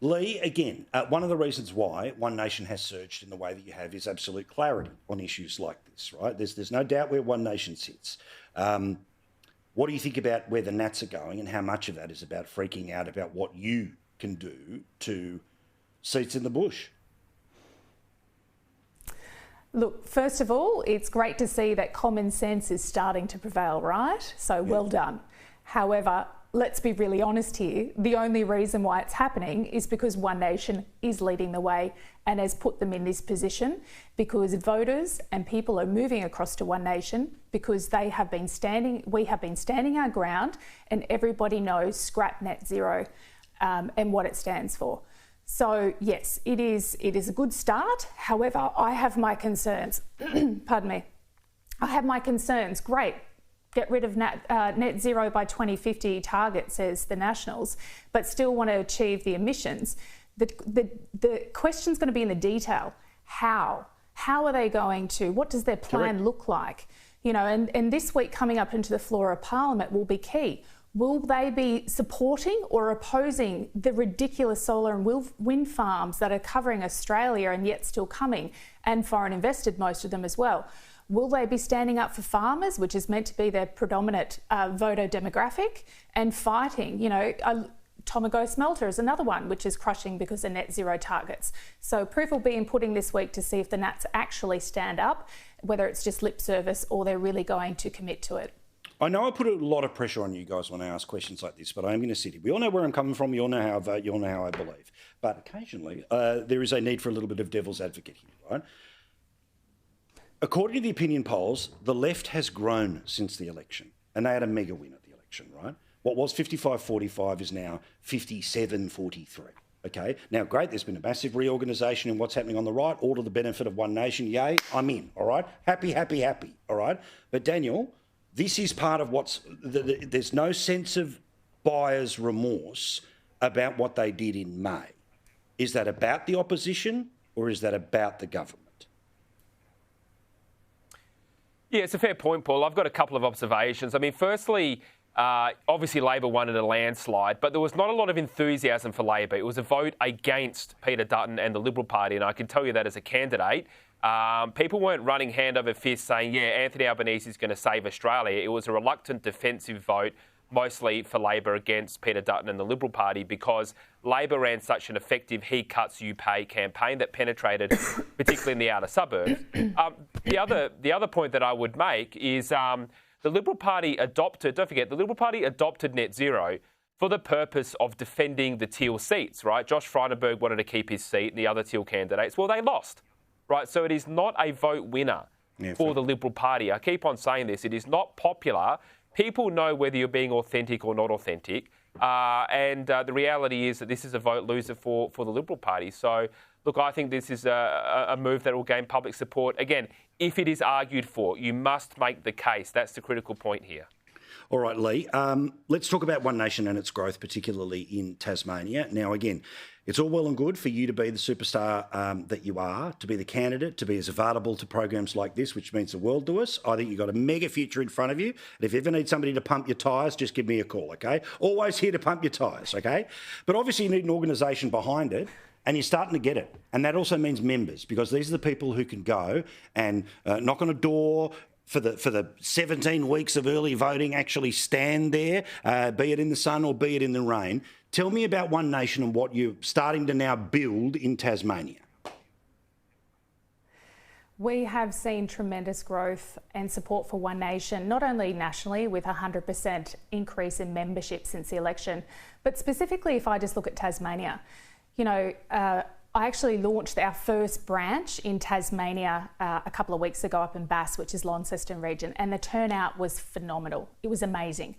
Lee, again, one of the reasons why One Nation has surged in the way that you have is absolute clarity on issues like this, right? There's no doubt where One Nation sits. What do you think about where the Nats are going and how much of that is about freaking out about what you can do to seats in the bush? Look, first of all, it's great to see that common sense is starting to prevail, right? So well done. However, let's be really honest here. The only reason why it's happening is because One Nation is leading the way and has put them in this position, because voters and people are moving across to One Nation because we have been standing our ground, and everybody knows scrap net zero and what it stands for. So yes, it is a good start. However, I have my concerns. Pardon me. I have my concerns. Great. Get rid of net zero by 2050 target, says the Nationals, but still want to achieve the emissions. The question's going to be in the detail. How? How are they going to? What does their plan look like? You know, and this week coming up into the floor of Parliament will be key. Will they be supporting or opposing the ridiculous solar and wind farms that are covering Australia and yet still coming, and foreign invested, most of them as well? Will they be standing up for farmers, which is meant to be their predominant voter demographic, and fighting? You know, Tomago Smelter is another one which is crushing because of net zero targets. So proof will be inputting this week to see if the Nats actually stand up, whether it's just lip service or they're really going to commit to it. I know I put a lot of pressure on you guys when I ask questions like this, but I am going to sit here. We all know where I'm coming from. You all know how I vote. You all know how I believe. But occasionally there is a need for a little bit of devil's advocate here, right? According to the opinion polls, the left has grown since the election, and they had a mega win at the election, right? What was 55-45 is now 57-43. Okay, now great, there's been a massive reorganisation in what's happening on the right, all to the benefit of One Nation. Yay, I'm in, all right? Happy, all right? But Daniel, this is part of there's no sense of buyer's remorse about what they did in May. Is that about the opposition or is that about the government? Yeah, it's a fair point, Paul. I've got a couple of observations. I mean, firstly, obviously Labor won in a landslide, but there was not a lot of enthusiasm for Labor. It was a vote against Peter Dutton and the Liberal Party, and I can tell you that as a candidate. People weren't running hand over fist saying, yeah, Anthony Albanese is going to save Australia. It was a reluctant defensive vote, mostly for Labor against Peter Dutton and the Liberal Party, because Labor ran such an effective he cuts, you pay campaign that penetrated, particularly in the outer suburbs. The other point that I would make is the Liberal Party adopted, don't forget, the Liberal Party adopted net zero for the purpose of defending the Teal seats, right? Josh Frydenberg wanted to keep his seat and the other Teal candidates, well, they lost, right? So it is not a vote winner for the Liberal Party. I keep on saying this. It is not popular. People know whether you're being authentic or not authentic. And the reality is that this is a vote loser for the Liberal Party. So, look, I think this is a move that will gain public support. Again, if it is argued for, you must make the case. That's the critical point here. All right, Lee, let's talk about One Nation and its growth, particularly in Tasmania. Now, again, it's all well and good for you to be the superstar that you are, to be the candidate, to be as available to programs like this, which means the world to us. I think you've got a mega future in front of you. And if you ever need somebody to pump your tyres, just give me a call, okay? Always here to pump your tyres, okay? But obviously you need an organisation behind it, and you're starting to get it. And that also means members, because these are the people who can go and knock on a door, for the 17 weeks of early voting, actually stand there, be it in the sun or be it in the rain. Tell me about One Nation and what you're starting to now build in Tasmania. We have seen tremendous growth and support for One Nation, not only nationally with 100% increase in membership since the election, but specifically if I just look at Tasmania. You know, I actually launched our first branch in Tasmania a couple of weeks ago up in Bass, which is Launceston region, and the turnout was phenomenal. It was amazing.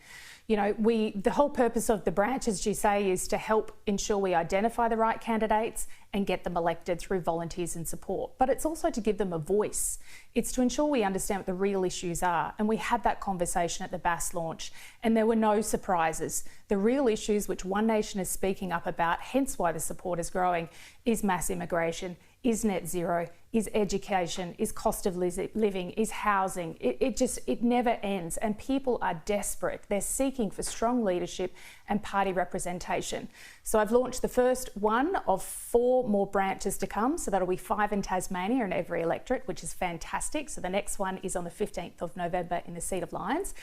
You know, the whole purpose of the branch, as you say, is to help ensure we identify the right candidates and get them elected through volunteers and support. But it's also to give them a voice. It's to ensure we understand what the real issues are. And we had that conversation at the Bass launch, and there were no surprises. The real issues which One Nation is speaking up about, hence why the support is growing, is mass immigration, is net zero, is education, is cost of living, is housing. It never ends, and people are desperate. They're seeking for strong leadership and party representation. So I've launched the first one of 4 more branches to come. So that'll be 5 in Tasmania in every electorate, which is fantastic. So the next one is on the 15th of November in the Seat of Lions.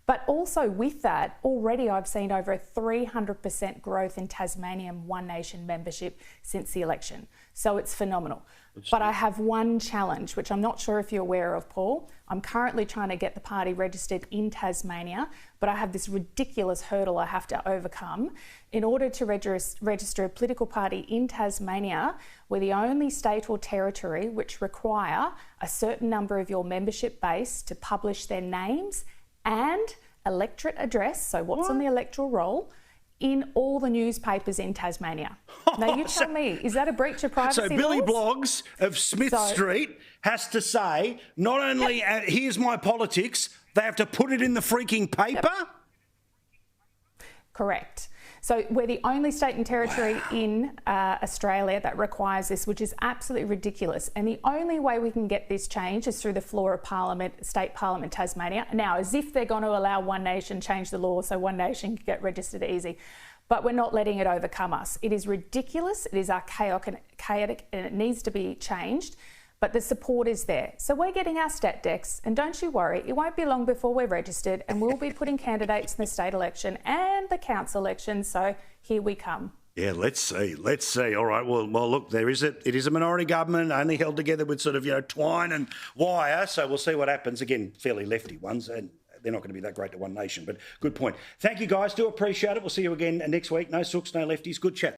But also with that, already I've seen over a 300% growth in Tasmanian One Nation membership since the election. So it's phenomenal. But I have one challenge, which I'm not sure if you're aware of, Paul. I'm currently trying to get the party registered in Tasmania, but I have this ridiculous hurdle I have to overcome. In order to register a political party in Tasmania, we're the only state or territory which require a certain number of your membership base to publish their names and electorate address, so what's on the electoral roll, in all the newspapers in Tasmania. Now, you tell me, is that a breach of privacy So Billy laws? Bloggs of Smith Street has to say, not only here's my politics, they have to put it in the freaking paper? Yep. Correct. So we're the only state and territory in Australia that requires this, which is absolutely ridiculous. And the only way we can get this change is through the floor of Parliament, State Parliament Tasmania. Now, as if they're going to allow One Nation change the law so One Nation can get registered easy. But we're not letting it overcome us. It is ridiculous, it is archaic and chaotic, and it needs to be changed. But the support is there. So we're getting our stat decks, and don't you worry, it won't be long before we're registered, and we'll be putting candidates in the state election and the council election. So here we come. Yeah, let's see. Let's see. All right. Well, look, it is a minority government, only held together with sort of, twine and wire. So we'll see what happens. Again, fairly lefty ones, and they're not going to be that great to One Nation. But good point. Thank you, guys. Do appreciate it. We'll see you again next week. No sooks, no lefties. Good chat.